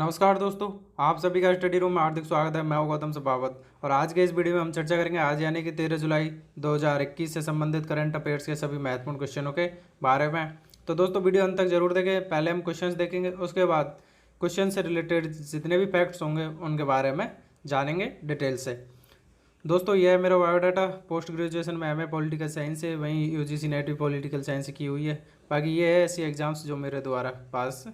नमस्कार दोस्तों, आप सभी का स्टडी रूम में हार्दिक स्वागत है। मैं हूं गौतम सबावत और आज के इस वीडियो में हम चर्चा करेंगे आज यानी कि 13 जुलाई 2021 से संबंधित करंट अफेयर्स के सभी महत्वपूर्ण क्वेश्चनों के बारे में। तो दोस्तों वीडियो अंत तक जरूर देखें। पहले हम क्वेश्चंस देखेंगे, उसके बाद क्वेश्चन से रिलेटेड जितने भी फैक्ट्स होंगे उनके बारे में जानेंगे डिटेल से। दोस्तों यह है मेरा बायोडाटा। पोस्ट ग्रेजुएशन में एमए पॉलिटिकल साइंस से, वहीं यूजीसी नेट भी पॉलिटिकल साइंस से की हुई है। बाकी ये है ऐसी एग्जाम्स जो मेरे द्वारा पास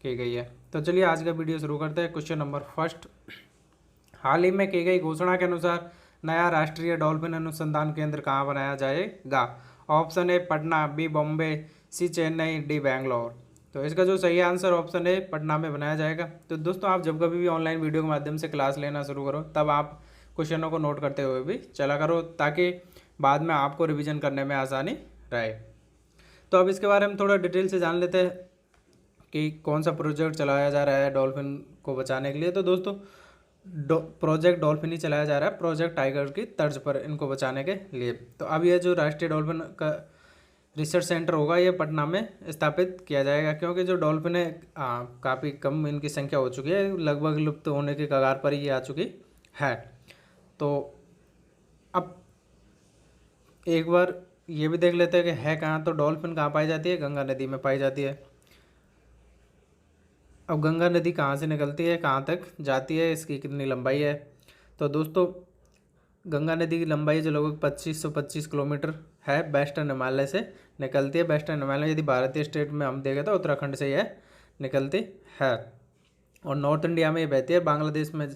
की गई है। तो चलिए आज का वीडियो शुरू करते हैं। क्वेश्चन नंबर फर्स्ट, हाल ही में की गई घोषणा के अनुसार नया राष्ट्रीय डॉल्फिन अनुसंधान केंद्र कहाँ बनाया जाएगा? Option A Patna, B Bombay, C Chennai, D Bangalore. तो इसका जो सही आंसर ऑप्शन ए पटना में बनाया जाएगा। तो दोस्तों आप जब कभी भी ऑनलाइन वीडियो के माध्यम से क्लास लेना शुरू करो तब आप क्वेश्चनों को नोट करते हुए भी चला करो, ताकि बाद में आपको रिवीजन करने में आसानी रहे। तो अब इसके बारे में थोड़ा डिटेल से जान लेते हैं कि कौन सा प्रोजेक्ट चलाया जा रहा है डॉल्फिन को बचाने के लिए। तो दोस्तों प्रोजेक्ट डॉल्फिन ही चलाया जा रहा है, प्रोजेक्ट टाइगर की तर्ज पर इनको बचाने के लिए। तो अब ये जो राष्ट्रीय डॉल्फिन का रिसर्च सेंटर होगा ये पटना में स्थापित किया जाएगा, क्योंकि जो डॉल्फिन है काफ़ी कम इनकी संख्या हो चुकी है, लगभग लुप्त होने के कगार पर ही आ चुकी है। तो अब एक बार ये भी देख लेते हैं कि है कहाँ। तो डॉल्फिन कहाँ पाई जाती है? गंगा नदी में पाई जाती है। अब गंगा नदी कहाँ से निकलती है, कहाँ तक जाती है, इसकी कितनी लंबाई है? तो दोस्तों गंगा नदी की लंबाई जो लगभग 2525 किलोमीटर है, वेस्टर्न हिमालय से निकलती है। वेस्टर्न हिमालय यदि भारतीय स्टेट में हम देखें तो उत्तराखंड से यह निकलती है और नॉर्थ इंडिया में ये बहती है, बांग्लादेश में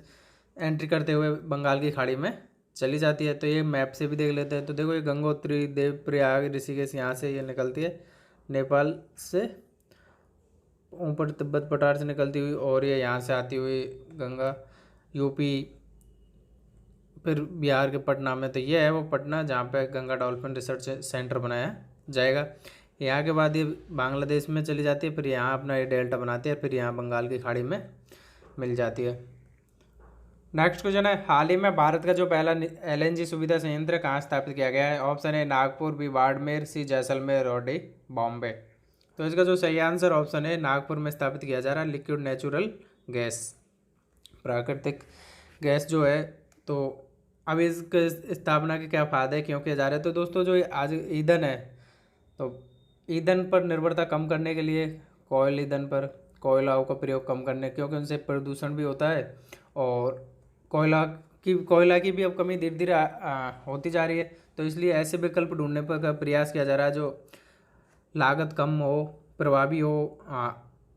एंट्री करते हुए बंगाल की खाड़ी में चली जाती है। तो ये मैप से भी देख लेते हैं। तो देखो ये गंगोत्री, देवप्रयाग, ऋषिकेश यहाँ से ये निकलती है, नेपाल से ऊपर तिब्बत पठार से निकलती हुई, और ये यहाँ से आती हुई गंगा यूपी, फिर बिहार के पटना में। तो ये है वो पटना जहाँ पे गंगा डॉल्फिन रिसर्च सेंटर बनाया जाएगा। यहाँ के बाद ये बांग्लादेश में चली जाती है, फिर यहाँ अपना ये डेल्टा बनाती है, फिर यहाँ बंगाल की खाड़ी में मिल जाती है। नेक्स्ट क्वेश्चन है, हाल ही में भारत का जो पहला एलएनजी सुविधा संयंत्र कहाँ स्थापित किया गया है? ऑप्शन है नागपुर, बी बाड़मेर, सी जैसलमेर और डी बॉम्बे। तो इसका जो सही आंसर ऑप्शन है नागपुर में स्थापित किया जा रहा है। लिक्विड नेचुरल गैस, प्राकृतिक गैस जो है। तो अब इसके स्थापना के क्या फायदे क्यों किए जा रहे हैं? तो दोस्तों जो आज ईंधन है, तो ईंधन पर निर्भरता कम करने के लिए, कोयल ईंधन पर कोयलाओं का प्रयोग कम करने, क्योंकि उनसे प्रदूषण भी होता है और कोयला की भी अब कमी धीरे धीरे होती जा रही है। तो इसलिए ऐसे विकल्प ढूंढने पर का प्रयास किया जा रहा है जो लागत कम हो, प्रभावी हो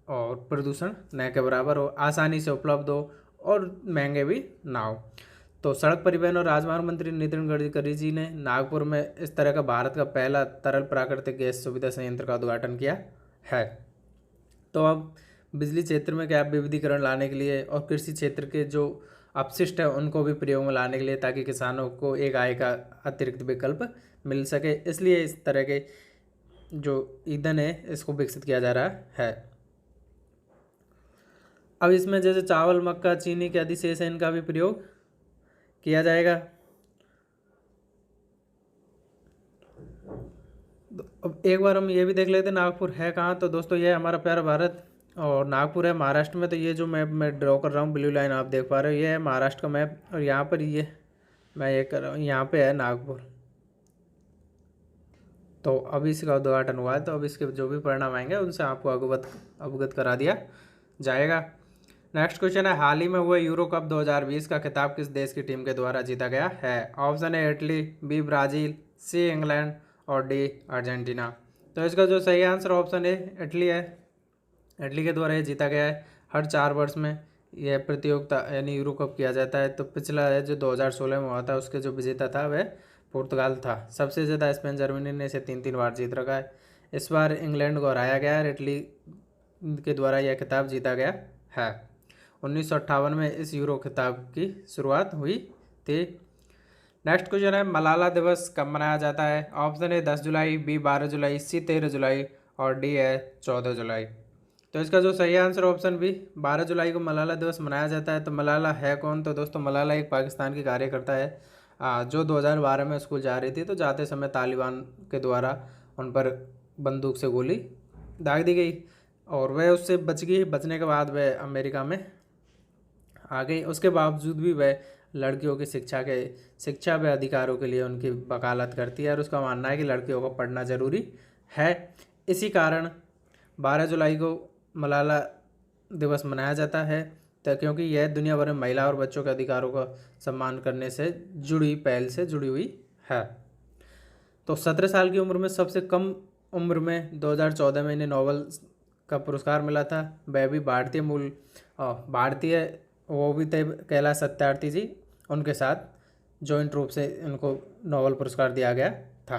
और प्रदूषण न के बराबर हो, आसानी से उपलब्ध हो और महंगे भी ना हो। तो सड़क परिवहन और राजमार्ग मंत्री नितिन गडकरी जी ने नागपुर में इस तरह का भारत का पहला तरल प्राकृतिक गैस सुविधा संयंत्र का उद्घाटन किया है। तो अब बिजली क्षेत्र में क्या विविधीकरण लाने के लिए और कृषि क्षेत्र के जो अपशिष्ट है उनको भी प्रयोग में लाने के लिए, ताकि किसानों को एक आय का अतिरिक्त विकल्प मिल सके, इसलिए इस तरह के जो ईंधन है इसको विकसित किया जा रहा है। अब इसमें जैसे चावल, मक्का, चीनी के आदि शेष है, इनका भी प्रयोग किया जाएगा। अब एक बार हम ये भी देख लेते हैं नागपुर है कहाँ। तो दोस्तों ये हमारा प्यारा भारत और नागपुर है महाराष्ट्र में। तो ये जो मैप मैं ड्रॉ कर रहा हूँ, ब्लू लाइन आप देख पा रहे हो, ये है महाराष्ट्र का मैप और यहाँ पर ये मैं ये कर रहा हूँ, यहाँ पे है नागपुर। तो अभी इसका उद्घाटन हुआ है, तो अब इसके जो भी परिणाम आएंगे उनसे आपको अवगत करा दिया जाएगा। नेक्स्ट क्वेश्चन है, हाल ही में हुए यूरो कप 2020 का खिताब किस देश की टीम के द्वारा जीता गया है? ऑप्शन है Italy, B Brazil, C England और डी अर्जेंटीना। तो इसका जो सही आंसर ऑप्शन है इटली है। इटली के द्वारा ये जीता गया है। हर 4 वर्ष में यह प्रतियोगिता यानी यूरो कप किया जाता है। तो पिछला है जो 2016 में हुआ था, उसके जो विजेता था वह पुर्तगाल था। सबसे ज़्यादा स्पेन, जर्मनी ने इसे 3 बार जीत रखा है। इस बार इंग्लैंड को हराया गया है, इटली के द्वारा यह खिताब जीता गया है। 1958 में इस यूरो खिताब की शुरुआत हुई थी। नेक्स्ट क्वेश्चन है, मलाला दिवस कब मनाया जाता है? ऑप्शन है 10 जुलाई, बी 12 जुलाई, सी 13 जुलाई और डी है 14 जुलाई। तो इसका जो सही आंसर ऑप्शन बी 12 जुलाई को मलाला दिवस मनाया जाता है। तो मलाला है कौन? तो दोस्तों मलाला एक पाकिस्तान की कार्यकर्ता है जो 2012 में स्कूल जा रही थी, तो जाते समय तालिबान के द्वारा उन पर बंदूक से गोली दाग दी गई और वह उससे बच गई। बचने के बाद वह अमेरिका में आ गई। उसके बावजूद भी वह लड़कियों की शिक्षा व अधिकारों के लिए उनकी वकालत करती है और उसका मानना है कि लड़कियों को पढ़ना ज़रूरी है। इसी कारण 12 जुलाई को मलाला दिवस मनाया जाता है, तो क्योंकि यह दुनिया भर में महिला और बच्चों के अधिकारों का सम्मान करने से जुड़ी पहल से जुड़ी हुई है। तो 17 साल की उम्र में सबसे कम उम्र में 2014 में इन्हें नोबेल का पुरस्कार मिला था। वह भी भारतीय वो भी थे कैलाश सत्यार्थी जी, उनके साथ जॉइंट रूप से उनको नोबेल पुरस्कार दिया गया था।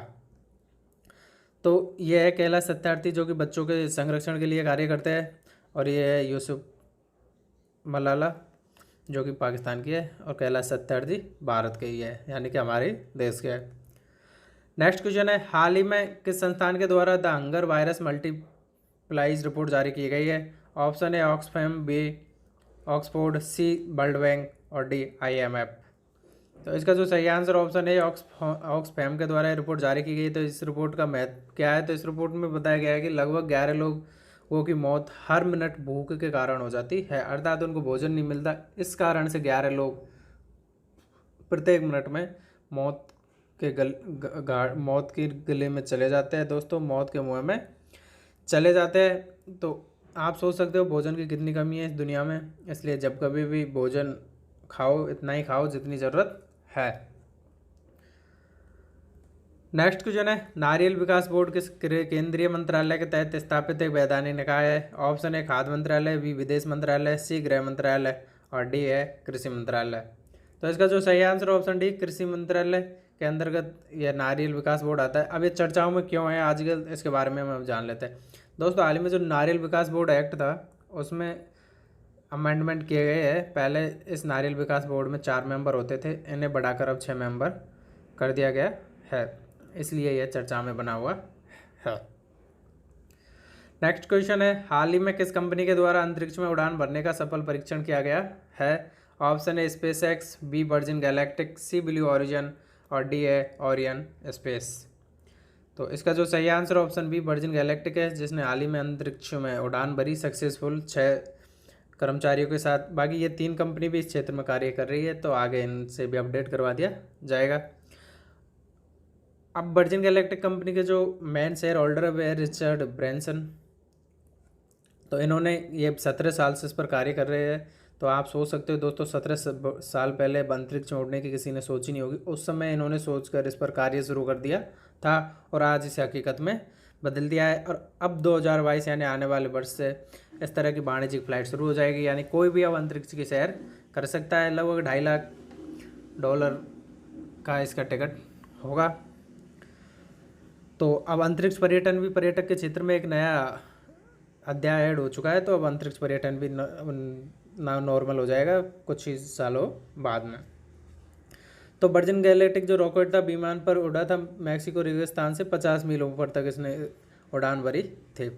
तो ये है कैलाश सत्यार्थी जो कि बच्चों के संरक्षण के लिए कार्य करते हैं, और ये है यूसुफ मलाला जो कि पाकिस्तान की है, और कैलाश सत्यार्थी भारत के ही है, यानी कि हमारे देश के है। नेक्स्ट क्वेश्चन है, हाल ही में किस संस्थान के द्वारा the hunger virus multiplies report जारी की गई है? ऑप्शन है ऑक्सफैम, बी ऑक्सफोर्ड, सी वर्ल्ड बैंक और डी IMF। तो इसका जो सही आंसर ऑप्शन है ऑक्सफैम के द्वारा रिपोर्ट जारी की गई। तो इस रिपोर्ट का महत्व क्या है? तो इस रिपोर्ट में बताया गया है कि लगभग 11 लोगों की मौत हर मिनट भूख के कारण हो जाती है, अर्थात उनको भोजन नहीं मिलता। इस कारण से 11 लोग प्रत्येक मिनट में मौत के गले में चले जाते हैं। दोस्तों, मौत के मुँह में चले जाते हैं। तो आप सोच सकते हो भोजन की कितनी कमी है इस दुनिया में, इसलिए जब कभी भी भोजन खाओ इतना ही खाओ जितनी ज़रूरत है। नेक्स्ट क्वेश्चन है, नारियल विकास बोर्ड किस केंद्रीय मंत्रालय के तहत स्थापित एक वैधानिक निकाय है? ऑप्शन है खाद्य मंत्रालय, बी विदेश मंत्रालय, सी गृह मंत्रालय और डी है कृषि मंत्रालय। तो इसका जो सही आंसर ऑप्शन डी कृषि मंत्रालय के अंतर्गत यह नारियल विकास बोर्ड आता है। अब ये चर्चाओं में क्यों है आजकल, इसके बारे में हम जान लेते हैं। दोस्तों, हाल ही में जो नारियल विकास बोर्ड एक्ट था उसमें अमेंडमेंट किए गए हैं। पहले इस नारियल विकास बोर्ड में 4 मेंबर होते थे, इन्हें बढ़ाकर अब 6 मेंबर कर दिया गया है, इसलिए यह चर्चा में बना हुआ है। नेक्स्ट क्वेश्चन है, हाल ही में किस कंपनी के द्वारा अंतरिक्ष में उड़ान भरने का सफल परीक्षण किया गया है? ऑप्शन है SpaceX, B Virgin Galactic, C Blue Origin और डी है ओरियन स्पेस। तो इसका जो सही answer option B Virgin Galactic है, जिसने हाल ही में अंतरिक्ष में उड़ान भरी सक्सेसफुल 6 कर्मचारियों के साथ। बाकी ये 3 कंपनी भी इस क्षेत्र में कार्य कर रही है, तो आगे इनसे भी अपडेट करवा दिया जाएगा। अब वर्जिन गैलेक्टिक कंपनी के जो मेन शेयर होल्डर है वे रिचर्ड ब्रैंसन। तो इन्होंने ये 17 साल से इस पर कार्य कर रहे हैं। तो आप सोच सकते हो दोस्तों, 17 साल पहले अंतरिक्ष में उड़ने की किसी ने सोची नहीं होगी। उस समय इन्होंने सोचकर इस पर कार्य शुरू कर दिया था और आज इसे हकीकत में बदल दिया है। और अब 2022 यानी आने वाले वर्ष से इस तरह की वाणिज्यिक फ्लाइट शुरू हो जाएगी, यानी कोई भी अब अंतरिक्ष की सैर कर सकता है। लगभग $2.5 लाख का इसका टिकट होगा। तो अब अंतरिक्ष पर्यटन भी पर्यटक के क्षेत्र में एक नया अध्याय ऐड हो चुका है। तो अब अंतरिक्ष पर्यटन भी नॉर्मल हो जाएगा कुछ ही सालों बाद में। तो वर्जिन गैलेक्टिक जो रॉकेट था विमान पर उड़ा था मैक्सिको रेगिस्तान से 50 मील ऊपर तक इसने उड़ान भरी थी।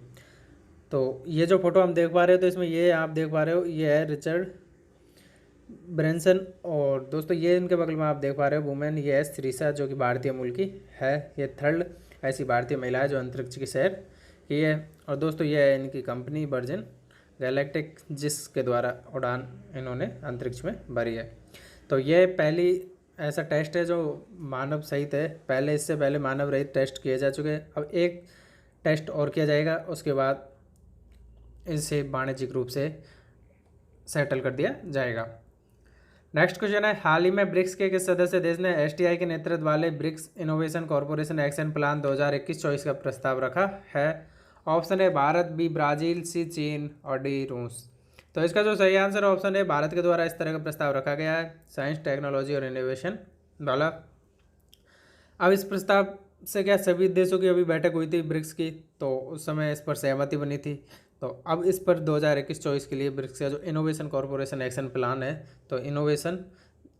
तो ये जो फोटो हम देख पा रहे हो, तो इसमें ये आप देख पा रहे हो, ये है रिचर्ड ब्रैंसन। और दोस्तों, ये इनके बगल में आप देख पा रहे हो वुमेन, ये है श्रीषा जो कि भारतीय मूल की है। ये 3rd ऐसी भारतीय महिला है जो अंतरिक्ष की सैर की है। और दोस्तों, ये है इनकी कंपनी वर्जिन गैलेक्टिक, जिसके द्वारा उड़ान इन्होंने अंतरिक्ष में भरी है। तो ये पहली ऐसा टेस्ट है जो मानव सहित है। पहले इससे पहले मानव रहित टेस्ट किए जा चुके हैं। अब एक टेस्ट और किया जाएगा, उसके बाद इसे वाणिज्यिक रूप से सेटल कर दिया जाएगा। नेक्स्ट क्वेश्चन है, हाल ही में ब्रिक्स के किस सदस्य देश ने STI के नेतृत्व वाले BRICS innovation corporation action plan 2021-24 का प्रस्ताव रखा है? ऑप्शन है भारत, बी ब्राज़ील, सी चीन और डी रूस। तो इसका जो सही आंसर ऑप्शन है भारत के द्वारा इस तरह का प्रस्ताव रखा गया है, साइंस टेक्नोलॉजी और इनोवेशन वाला। अब इस प्रस्ताव से क्या सभी देशों की अभी बैठक हुई थी ब्रिक्स की, तो उस समय इस पर सहमति बनी थी। तो अब इस पर 2021-24 के लिए ब्रिक्स का जो इनोवेशन कॉरपोरेशन एक्शन प्लान है, तो इनोवेशन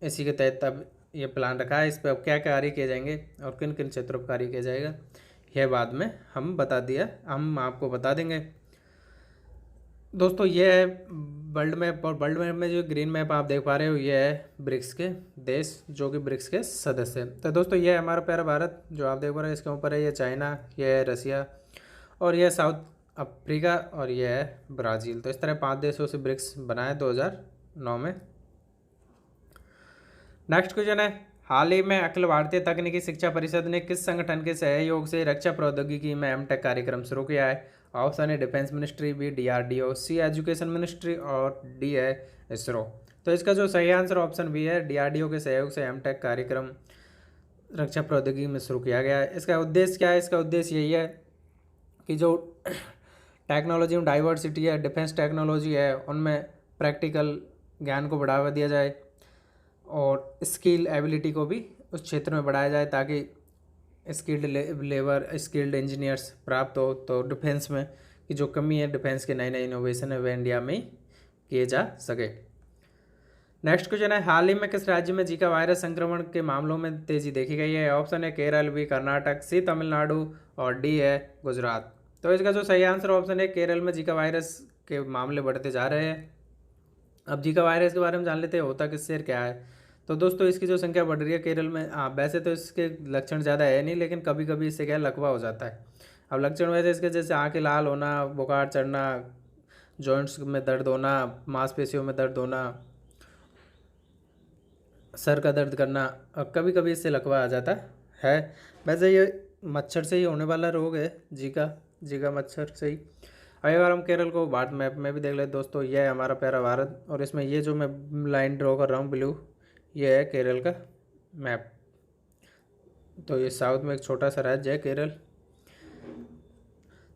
इसी के तहत अब ये प्लान रखा है। इस पर अब क्या कार्य किए जाएंगे और किन किन क्षेत्रों पर कार्य किया जाएगा, यह बाद में हम आपको बता देंगे। दोस्तों, ये है वर्ल्ड मैप, और वर्ल्ड मैप में जो ग्रीन मैप आप देख पा रहे हो, ये है ब्रिक्स के देश जो कि ब्रिक्स के सदस्य हैं। तो दोस्तों, ये है हमारा प्यारा भारत जो आप देख पा रहे हो, इसके ऊपर है ये चाइना, ये है रसिया और यह साउथ अफ्रीका और यह है ब्राज़ील। तो इस तरह 5 देशों से ब्रिक्स बनाया 2009 में। नेक्स्ट क्वेश्चन है, हाल ही में अखिल भारतीय तकनीकी शिक्षा परिषद ने किस संगठन के सहयोग से रक्षा प्रौद्योगिकी में एमटेक कार्यक्रम शुरू किया है? ऑप्शन है डिफेंस मिनिस्ट्री, बी डीआरडीओ, सी एजुकेशन मिनिस्ट्री और डी है इसरो। तो इसका जो सही आंसर ऑप्शन बी है, डीआरडीओ के सहयोग से एमटेक कार्यक्रम रक्षा प्रौद्योगिकी में शुरू किया गया है। इसका उद्देश्य क्या है? इसका उद्देश्य यही है कि जो टेक्नोलॉजी में डाइवर्सिटी है, डिफेंस टेक्नोलॉजी है, उनमें प्रैक्टिकल ज्ञान को बढ़ावा दिया जाए और स्किल एबिलिटी को भी उस क्षेत्र में बढ़ाया जाए ताकि स्किल्ड लेबर, स्किल्ड इंजीनियर्स प्राप्त हो। तो डिफेंस में की जो कमी है, डिफेंस के नए नए इनोवेशन है, वह इंडिया में किए जा सके। नेक्स्ट क्वेश्चन है, हाल ही में किस राज्य में जीका वायरस संक्रमण के मामलों में तेजी देखी गई है? ऑप्शन है केरल, बी कर्नाटक, सी तमिलनाडु और डी है गुजरात। तो इसका जो सही आंसर ऑप्शन है केरल में जीका वायरस के मामले बढ़ते जा रहे हैं। अब जीका वायरस के बारे में जान लेते हैं, होता किससे क्या है। तो दोस्तों इसकी जो संख्या बढ़ रही है केरल में, वैसे तो इसके लक्षण ज़्यादा है नहीं, लेकिन कभी कभी इससे क्या लकवा हो जाता है। अब लक्षण वैसे इसके जैसे आँखें लाल होना, बुखार चढ़ना, जॉइंट्स में दर्द होना, मांसपेशियों में दर्द होना, सर का दर्द करना, और कभी कभी इससे लकवा आ जाता है। वैसे ये मच्छर से ही होने वाला रोग है, जीका मच्छर से ही। अब अगर हम केरल को भारत मैप में भी देख लेते दोस्तों, यह है हमारा प्यारा भारत और इसमें ये जो मैं लाइन ड्रॉ कर रहा हूँ ब्लू, ये है केरल का मैप। तो ये साउथ में एक छोटा सा राज्य है केरल।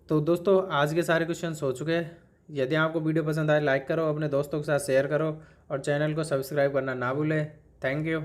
तो दोस्तों आज के सारे क्वेश्चंस हो चुके हैं। यदि आपको वीडियो पसंद आए लाइक करो, अपने दोस्तों के साथ शेयर करो और चैनल को सब्सक्राइब करना ना भूलें। Thank you.